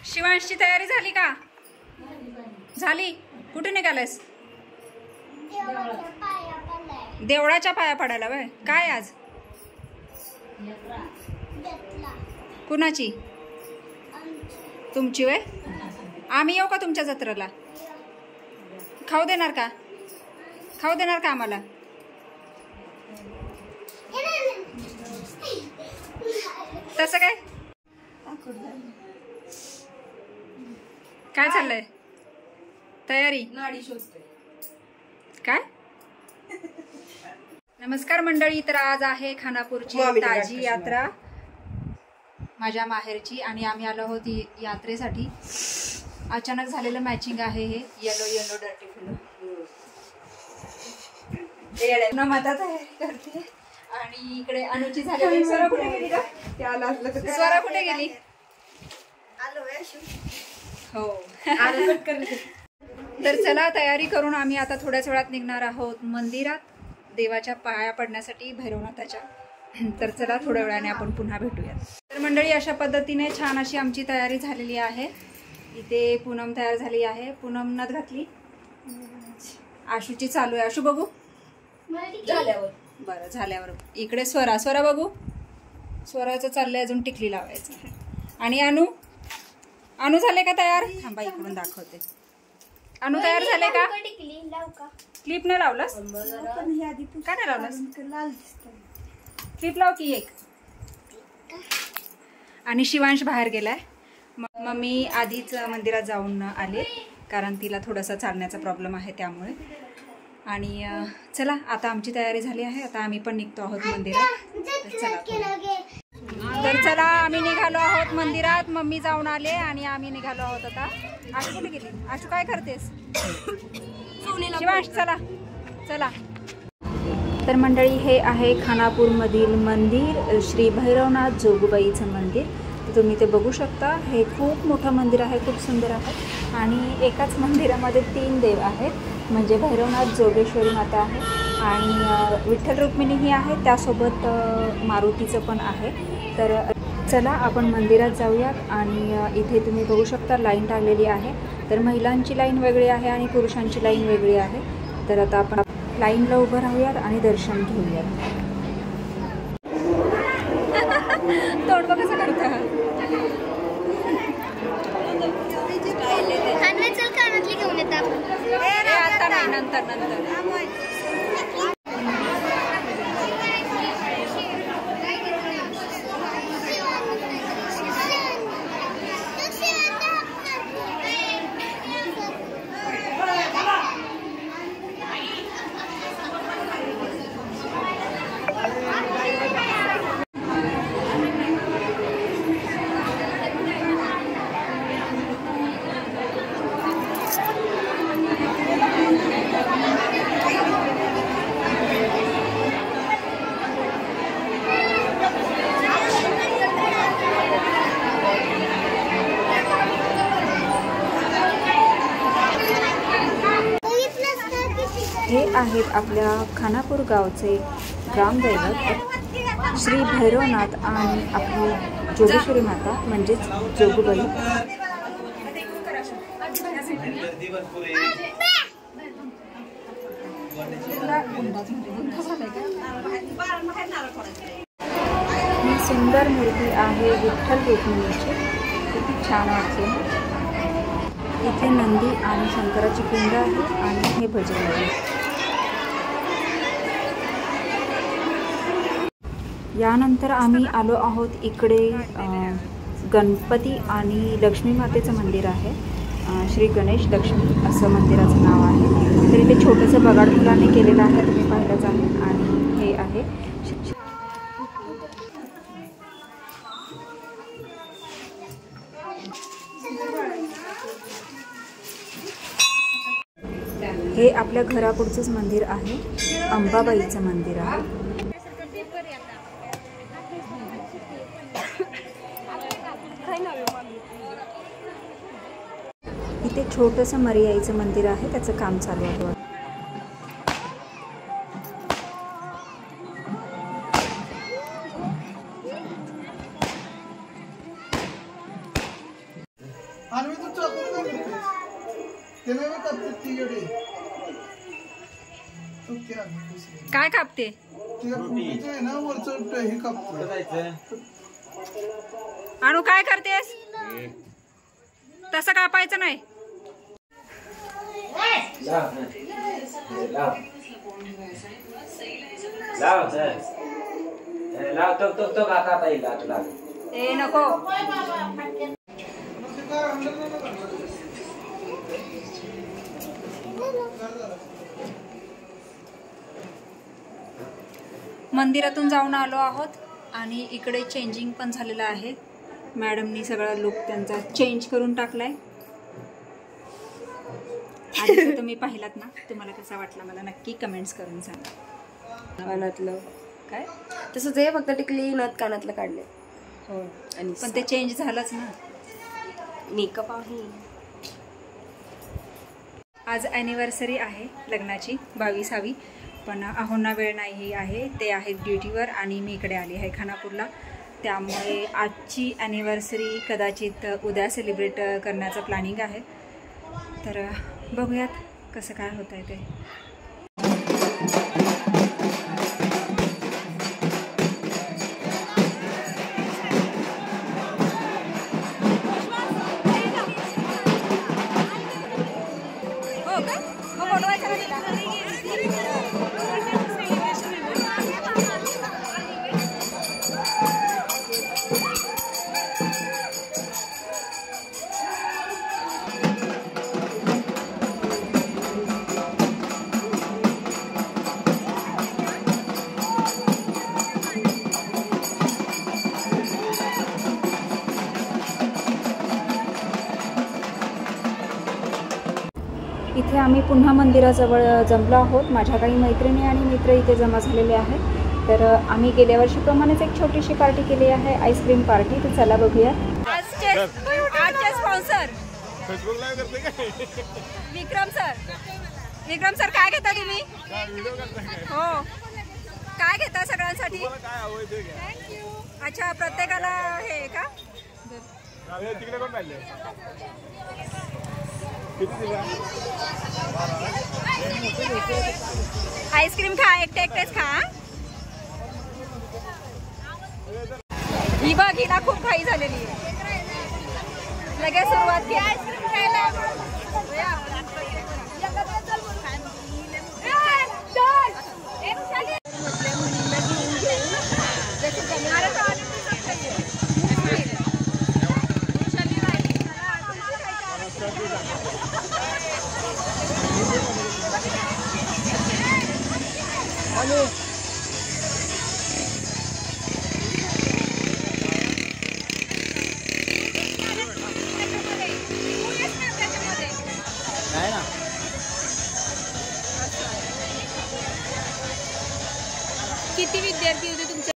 शिवांशची तयारी झाली का? झाली. कुठे निघालेस? देवळाच्या पाया पडायला. वय काय आज? कुणाची? तुमची. वय आम्ही येऊ का तुमच्या जत्रेला? खाऊ देणार का? खाऊ देणार का आम्हाला? तसं काय काय चाललंय? तयारी काय? नमस्कार मंडळी. तर आज आहे खानापूरची ताजी यात्रा, माझ्या माहेरची, आणि आम्ही आलो आहोत यात्रेसाठी. अचानक झालेलं मॅचिंग आहे हे येलो येलो डर्टी फुलं. माता तयारी करते आणि इकडे अनुची झालेली. स्वरा कुठे गेली का? स्वरा कुठे गेली? हो. तर चला तयारी करून आम्ही आता थोड्याच वेळात निघणार आहोत मंदिरात देवाच्या पाया पडण्यासाठी भैरवनाथाच्या. तर चला थोड्या वेळाने आपण पुन्हा भेटूया. तर मंडळी अशा पद्धतीने छान अशी आमची तयारी झालेली आहे. इथे पूनम तयार झाली आहे. पूनम नथ घातली. आशूची चालू आहे. आशू बघू झाल्यावर. बरं झाल्यावर. इकडे स्वरा. स्वरा बघू. स्वराचं चाललंय अजून टिकली लावायचं. आणि अनु. अनु झाले का तयार? थांबा इकडून दाखवते. अनु तयार झाले का? क्लिप नाही लावलास? का नाही लावलास? क्लिप लाव की एक. आणि शिवांश बाहेर गेलाय. मम्मी आधीच मंदिरात जाऊन आले कारण तिला थोडासा चालण्याचा प्रॉब्लेम आहे त्यामुळे. आणि चला आता आमची तयारी झाली आहे. आता आम्ही पण निघतो आहोत मंदिरात. तर चला आम्ही निघालो आहोत मंदिरात. मम्मी जाऊन आले आणि आम्ही निघालो आहोत आता. आशू कुठे गेली? आशू काय करतेस? शिवांश चला चला. तर मंडळी हे आहे खानापूरमधील मंदिर, श्री भैरवनाथ जोगबाईचं मंदिर. तर तुम्ही ते बघू शकता. हे खूप मोठं मंदिर आहे, खूप सुंदर आहे. आणि एकाच मंदिरामध्ये 3 देव आहेत. म्हणजे भैरवनाथ, जोगेश्वरी माता आहे आणि विठ्ठल रुक्मिणीही आहे, त्यासोबत मारुतीचं पण आहे. तर चला आपण मंदिरात जाऊयात. आणि इथे तुम्ही बघू शकता लाईन लागलेली आहे. तर महिलांची लाईन वेगळी आहे आणि पुरुषांची लाईन वेगळी आहे. तर आता आपण लाईनला उभं राहूयात आणि दर्शन घेऊयात. तोंड बघ कसं करता. आता नाही, नंतर नंतर. हे आहेत आपल्या खानापूर गावचे ग्रामदैवत श्री भैरवनाथ आणि आपली जोगेश्वरी माता म्हणजेच जोगबाई. ही सुंदर मूर्ती आहे विठ्ठल रुक्मिणीची. किती छान वाटते. इथे नंदी आणि शंकराची पिंड आहे आणि हे भजन आहे. यानंतर आम्ही आलो आहोत इकडे गणपती आणि लक्ष्मी मातेचं मंदिर आहे. श्री गणेश लक्ष्मी असं मंदिराचं नाव आहे. तर इथे छोटंसं बगाड फुलाने केलेलं आहे, तुम्ही पाहिलंच आहे. आणि हे आहे हे आपल्या घरापुढचंच मंदिर आहे. अंबाबाईचं मंदिर आहे. इथे छोटंसं मरियाईचं मंदिर आहे, त्याचं काम चालू आहे. काय कापते? अनु काय करतेस? तसं कापायचं नाही. ए नको. मंदिरातून जाऊन आलो आहोत आणि इकडे चेंजिंग पण झालेलं आहे. मॅडमनी सगळा लुक त्यांचा चेंज करून टाकलाय. आधी तुम्ही पाहिलात ना, तुम्हाला कसा वाटला मला नक्की कमेंट्स करून सांगा. कानातलं काय तसंच आहे, फक्त टिकली नथ कानातलं काढले. हो आणि पण ते चेंज झालंच ना. मेकअप आहे. आज ॲनिव्हर्सरी आहे लग्नाची 22वी, पण अहोंना वेळ नाही आहे. ते आहेत ड्युटीवर आणि मी इकडे आली आहे खानापूरला. त्यामुळे आजची ॲनिव्हर्सरी कदाचित उद्या सेलिब्रेट करण्याचं प्लॅनिंग आहे. तर बघूयात कसं काय होतं आहे ते. इथे आम्ही पुन्हा मंदिराजवळ जमलो आहोत. माझ्या काही मैत्रिणी आणि मित्र इथे जमा झालेले आहेत. तर आम्ही गेल्या वर्षीप्रमाणेच एक छोटीशी पार्टी केली आहे, आईस्क्रीम पार्टी. तर चला बघूया. आजचे स्पॉन्सर विक्रम सर. विक्रम सर काय घेता तुम्ही? हो काय घेता सगळ्यांसाठी? अच्छा प्रत्येकाला हे का? आईस्क्रीम खा, एकटेच खा. ही बघ, हिला खूप घाई झालेली आहे. लगेच सुरुवात की आईस्क्रीम खायला. किती विद्यार्थी होते तुमच्या?